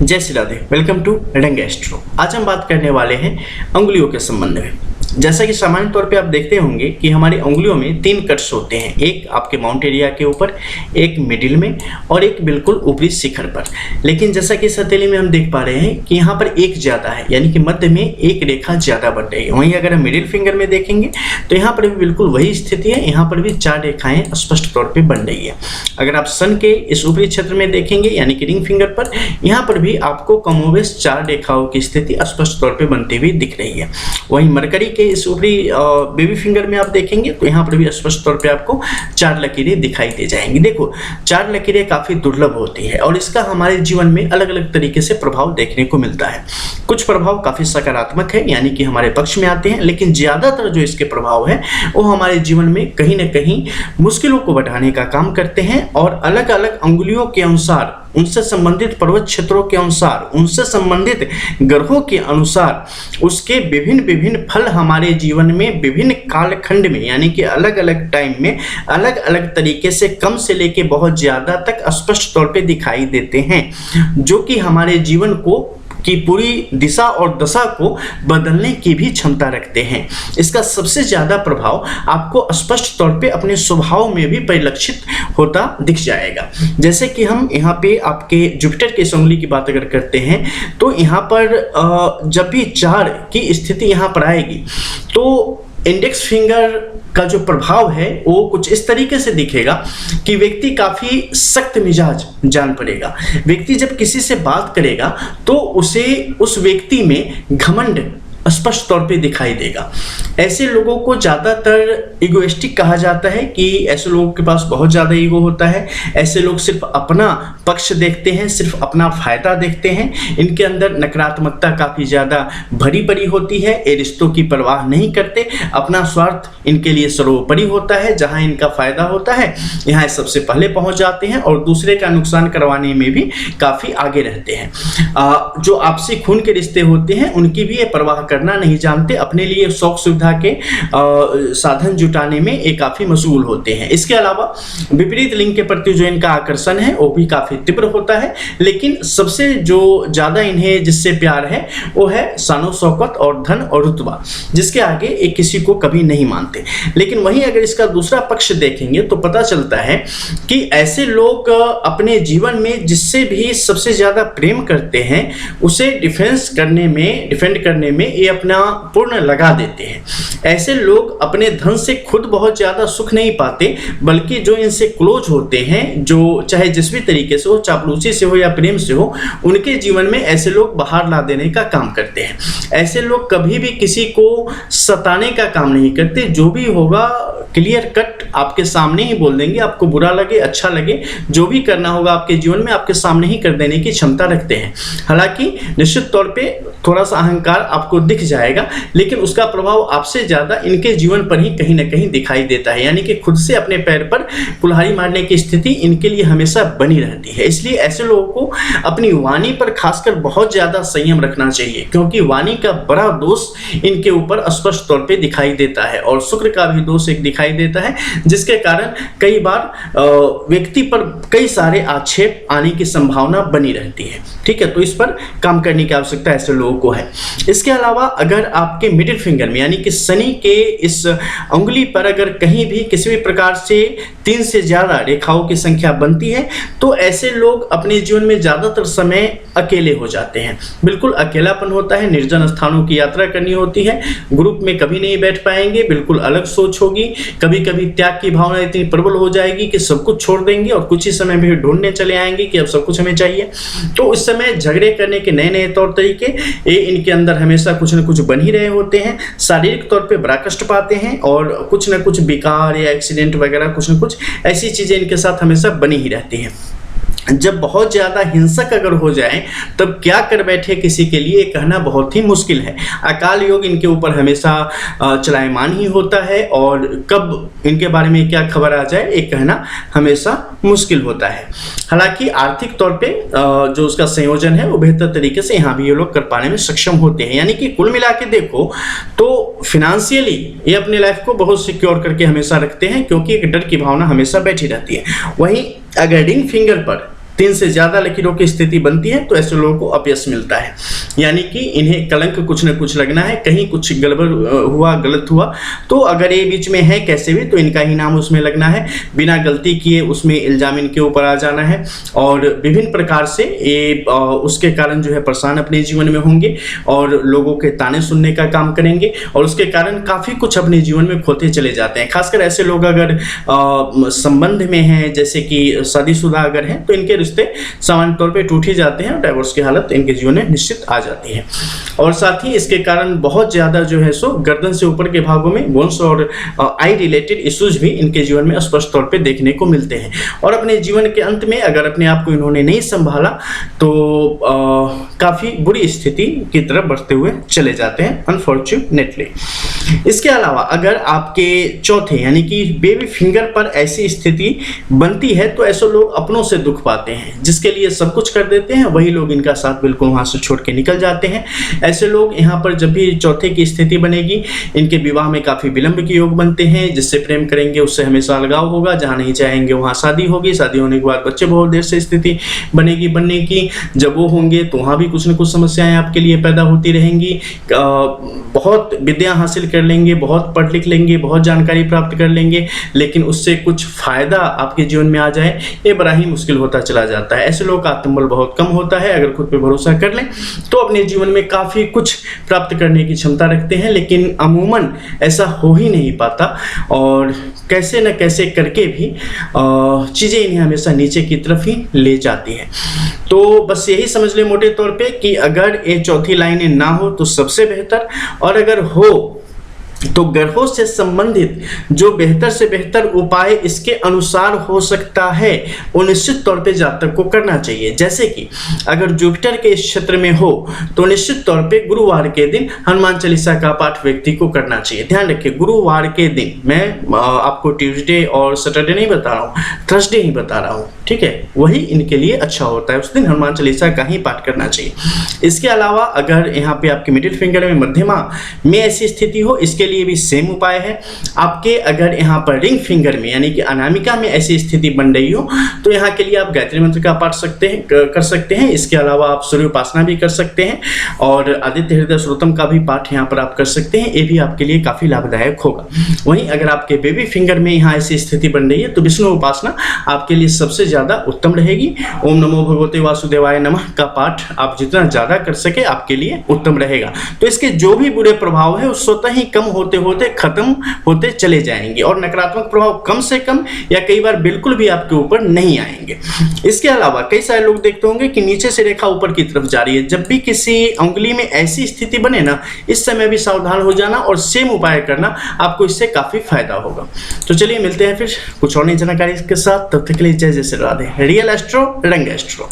जय Shri Radhe. Welcome to रंग astro. आज हम बात करने वाले हैं उंगलियों के संबंध में। जैसा कि सामान्य तौर पे आप देखते होंगे कि हमारी उंगलियों में 3 कट्स होते हैं, एक आपके माउंट एरिया के ऊपर, एक मिडिल में और एक बिल्कुल ऊपरी शिखर पर। लेकिन जैसा कि इस हथेली में हम देख पा रहे हैं कि यहाँ पर एक ज़्यादा है, यानी कि मध्य में एक रेखा ज़्यादा बन रही है। वहीं अगर हम मिडिल फिंगर में देखेंगे तो यहाँ पर भी बिल्कुल वही स्थिति है, यहाँ पर भी 4 रेखाएँ स्पष्ट तौर पर बन रही है। अगर आप सन के इस ऊपरी क्षेत्र में देखेंगे यानी कि रिंग फिंगर पर, यहाँ पर भी आपको कमोबेश 4 रेखाओं की स्थिति स्पष्ट तौर पर बनती हुई दिख रही है। वहीं मरकरी इस ऊपरी बेबी फिंगर में आप देखेंगे तो यहाँ पर भी स्पष्ट तौर पे आपको 4 लकीरें दिखाई दे जाएंगी। देखो 4 लकीरें काफी दुर्लभ होती है और इसका हमारे जीवन में अलग अलग तरीके से प्रभाव देखने को मिलता है। कुछ प्रभाव काफी सकारात्मक है, यानी कि हमारे पक्ष में आते हैं, लेकिन ज्यादातर जो इसके प्रभाव है वो हमारे जीवन में कहीं ना कहीं मुश्किलों को बढ़ाने का काम करते हैं और अलग अलग अंगुलियों के अनुसार, उनसे संबंधित पर्वत क्षेत्रों के अनुसार, उनसे संबंधित ग्रहों के अनुसार उसके विभिन्न विभिन्न फल हमारे जीवन में विभिन्न कालखंड में, यानी कि अलग अलग टाइम में अलग अलग तरीके से कम से लेके बहुत ज्यादा तक स्पष्ट तौर पे दिखाई देते हैं, जो कि हमारे जीवन को की पूरी दिशा और दशा को बदलने की भी क्षमता रखते हैं। इसका सबसे ज्यादा प्रभाव आपको स्पष्ट तौर पे अपने स्वभाव में भी परिलक्षित होता दिख जाएगा। जैसे कि हम यहाँ पे आपके जुपिटर की इस उंगली की बात अगर करते हैं तो यहाँ पर जब भी 4 की स्थिति यहाँ पर आएगी तो इंडेक्स फिंगर का जो प्रभाव है वो कुछ इस तरीके से दिखेगा कि व्यक्ति काफी सख्त मिजाज जान पड़ेगा। व्यक्ति जब किसी से बात करेगा तो उसे उस व्यक्ति में घमंड स्पष्ट तौर पे दिखाई देगा। ऐसे लोगों को ज्यादातर इगोइस्टिक कहा जाता है कि ऐसे लोगों के पास बहुत ज्यादा ईगो होता है। ऐसे लोग सिर्फ अपना पक्ष देखते हैं, सिर्फ अपना फायदा देखते हैं। इनके अंदर नकारात्मकता काफी ज्यादा भरी पड़ी होती है। ये रिश्तों की परवाह नहीं करते, अपना स्वार्थ इनके लिए सर्वोपरि होता है। जहां इनका फायदा होता है यहाँ सबसे पहले पहुंच जाते हैं और दूसरे का नुकसान करवाने में भी काफी आगे रहते हैं। जो आपसी खून के रिश्ते होते हैं उनकी भी ये परवाह करना नहीं जानते। अपने लिए शौक सुविधा के साधन जुटाने में ये काफी मशगूल होते हैं। इसके अलावा विपरीत लिंग के प्रति जो इनका आकर्षण है वो भी काफी तीव्र होता है, लेकिन सबसे जो ज्यादा इन्हें जिससे प्यार है वो है शानो शौकत और धन और रुतबा, जिसके आगे ये किसी को कभी नहीं मानते। लेकिन वहीं अगर इसका दूसरा पक्ष देखेंगे तो पता चलता है कि ऐसे लोग अपने जीवन में जिससे भी सबसे ज्यादा प्रेम करते हैं उसे डिफेंड करने में ये अपना पूर्ण लगा देते हैं। ऐसे लोग अपने धन से खुद बहुत ज्यादा सुख नहीं पाते, बल्कि जो इनसे क्लोज होते हैं, जो चाहे जिस भी तरीके से हो, चापलूसी से हो या प्रेम से हो, उनके जीवन में ऐसे लोग बाहर ला देने का काम करते हैं। ऐसे लोग कभी भी किसी को सताने का काम नहीं करते। जो भी होगा क्लियर कट आपके सामने ही बोल देंगे। आपको बुरा लगे अच्छा लगे, जो भी करना होगा आपके जीवन में आपके सामने ही कर देने की क्षमता रखते हैं। हालांकि निश्चित तौर पे थोड़ा सा अहंकार आपको दिख जाएगा, लेकिन उसका प्रभाव आपसे ज्यादा इनके जीवन पर ही कहीं ना कहीं दिखाई देता है। यानी कि खुद से अपने पैर पर कुल्हाड़ी मारने की स्थिति इनके लिए हमेशा बनी रहती है। इसलिए ऐसे लोगों को अपनी वाणी पर खासकर बहुत ज्यादा संयम रखना चाहिए, क्योंकि वाणी का बड़ा दोष इनके ऊपर स्पष्ट तौर पे दिखाई देता है और शुक्र का भी दोष एक दिखाई देता है, जिसके कारण कई बार व्यक्ति पर कई सारे आक्षेप आने की संभावना बनी रहती है। ठीक है, तो इस पर काम करने की आवश्यकता ऐसे लोगों को है। इसके अलावा अगर आपके मिडिल फिंगर में यानी कि शनि के इस उंगली पर अगर कहीं भी किसी भी प्रकार से 3 से ज्यादा रेखाओं की संख्या बनती है तो ऐसे लोग अपने जीवन में ज्यादातर समय अकेले हो जाते हैं। बिल्कुल अकेलापन होता है, निर्जन स्थानों की यात्रा करनी होती है, ग्रुप में कभी नहीं बैठ पाएंगे, बिल्कुल अलग सोच होगी। कभी कभी त्याग की भावना इतनी प्रबल हो जाएगी कि सब कुछ छोड़ देंगे और कुछ ही समय में ढूंढने चले आएंगे कि अब सब कुछ हमें चाहिए। तो उस समय झगड़े करने के नए नए तौर तरीके ये इनके अंदर हमेशा कुछ न कुछ बन ही रहे होते हैं। शारीरिक तौर पे बड़ा कष्ट पाते हैं और कुछ न कुछ विकार या एक्सीडेंट वगैरह कुछ न कुछ ऐसी चीजें इनके साथ हमेशा बनी ही रहती हैं। जब बहुत ज्यादा हिंसक अगर हो जाए तब क्या कर बैठे किसी के लिए कहना बहुत ही मुश्किल है। अकाल योग इनके ऊपर हमेशा चलायमान ही होता है और कब इनके बारे में क्या खबर आ जाए ये कहना हमेशा मुश्किल होता है। हालांकि आर्थिक तौर पे जो उसका संयोजन है वो बेहतर तरीके से यहाँ भी ये लोग कर पाने में सक्षम होते हैं। यानी कि कुल मिला के देखो तो फिनेंशियली ये अपने लाइफ को बहुत सिक्योर करके हमेशा रखते हैं, क्योंकि एक डर की भावना हमेशा बैठी रहती है। वहीं अगर रिंग फिंगर पर 3 से ज़्यादा लकीरों की स्थिति बनती है तो ऐसे लोगों को अपयश मिलता है, यानी कि इन्हें कलंक कुछ न कुछ लगना है, कहीं कुछ गड़बड़ हुआ, गलत हुआ तो अगर ये बीच में है कैसे भी तो इनका ही नाम उसमें लगना है, बिना गलती किए उसमें इल्जाम इनके ऊपर आ जाना है और विभिन्न प्रकार से ये उसके कारण जो है परेशान अपने जीवन में होंगे और लोगों के ताने सुनने का काम करेंगे और उसके कारण काफ़ी कुछ अपने जीवन में खोते चले जाते हैं। खासकर ऐसे लोग अगर संबंध में हैं, जैसे कि शादीशुदा अगर हैं तो इनके रिश्ते सामान्य तौर पे टूट ही जाते हैं और डाइवोर्स की हालत इनके जीवन में निश्चित आ जाती है। और साथ ही इसके कारण बहुत ज़्यादा जो है सो गर्दन से ऊपर के भागों में बोन्स और आई रिलेटेड इश्यूज भी इनके जीवन में स्पष्ट तौर पे देखने को मिलते हैं और अपने जीवन के अंत में अगर अपने आप को इन्होंने नहीं संभाला तो काफ़ी बुरी स्थिति की तरफ बढ़ते हुए चले जाते हैं अनफॉर्चुनेटली। इसके अलावा अगर आपके चौथे यानी कि बेबी फिंगर पर ऐसी स्थिति बनती है तो ऐसे लोग अपनों से दुख पाते हैं, जिसके लिए सब कुछ कर देते हैं, वही लोग इनका साथ बिल्कुल वहां से छोड़ के निकल जाते हैं। ऐसे लोग यहाँ पर जब भी चौथे की स्थिति बनेगी इनके विवाह में काफ़ी विलंब के योग बनते हैं, जिससे प्रेम करेंगे उससे हमेशा अलगाव होगा, जहाँ नहीं चाहेंगे वहाँ शादी होगी, शादी होने के बाद बच्चे बहुत देर से स्थिति बनेगी बनने की, जब वो होंगे तो वहाँ भी कुछ न कुछ समस्याएं आपके लिए पैदा होती रहेंगी। बहुत विद्या हासिल कर लेंगे, बहुत पढ़ लिख लेंगे, बहुत जानकारी प्राप्त कर लेंगे, लेकिन उससे कुछ फायदा आपके जीवन में आ जाए ये बड़ा ही मुश्किल होता चला जाता है। ऐसे लोगों का आत्मबल बहुत कम होता है, अगर खुद पे भरोसा कर लें तो अपने जीवन में काफ़ी कुछ प्राप्त करने की क्षमता रखते हैं, लेकिन अमूमन ऐसा हो ही नहीं पाता और कैसे न कैसे करके भी चीज़ें इन्हें हमेशा नीचे की तरफ ही ले जाती हैं। तो बस यही समझ लें मोटे तौर पे कि अगर ये चौथी लाइनें ना हो तो सबसे बेहतर, और अगर हो तो ग्रहों से संबंधित जो बेहतर से बेहतर उपाय इसके अनुसार हो सकता है वो निश्चित तौर पे जातक को करना चाहिए। जैसे कि अगर जुपिटर के इस क्षेत्र में हो तो निश्चित तौर पे गुरुवार के दिन हनुमान चालीसा का पाठ व्यक्ति को करना चाहिए। ध्यान रखिए गुरुवार के दिन, मैं आपको ट्यूसडे और सैटरडे नहीं बता रहा हूँ, थर्सडे ही बता रहा हूँ, ठीक है, वही इनके लिए अच्छा होता है, उस दिन हनुमान चालीसा का ही पाठ करना चाहिए। इसके अलावा अगर यहाँ पे आपके मिडिल फिंगर में मध्यमा में ऐसी स्थिति हो इसके लिए भी सेम उपाय है। आपके अगर यहाँ पर रिंग फिंगर में यानी कि अनामिका में ऐसी स्थिति बन रही हो तो यहाँ के लिए आप गायत्री मंत्र का पाठ कर सकते हैं। इसके अलावा आप सूर्य उपासना भी कर सकते हैं और आदित्य हृदय श्रोतम का भी पाठ यहाँ पर आप कर सकते हैं, ये भी आपके लिए काफी लाभदायक होगा। वहीं अगर आपके बेबी फिंगर में यहाँ ऐसी स्थिति बन रही है तो विष्णु उपासना आपके लिए सबसे ज्यादा उत्तम रहेगी। ओम नमो भगवते वासुदेवाय नमः का पाठ आप जितना ज्यादा कर सके आपके लिए उत्तम रहेगा। तो इसके जो भी बुरे प्रभाव है वो स्वतः ही कम होते होते खत्म होते चले जाएंगे और नकारात्मक प्रभाव कम से कम या कई बार बिल्कुल भी आपके ऊपर नहीं आएंगे। इसके अलावा कई सारे लोग देखते होंगे कि नीचे से रेखा ऊपर की तरफ जा रही है। जब भी किसी उंगली में ऐसी स्थिति बने ना, इस समय भी सावधान हो जाना और सेम उपाय करना, आपको इससे काफी फायदा होगा। तो चलिए मिलते हैं फिर कुछ और नई जानकारी के साथ, तब तक के लिए जय जय श्री राधे। रियल एस्ट्रो रंग एस्ट्रो।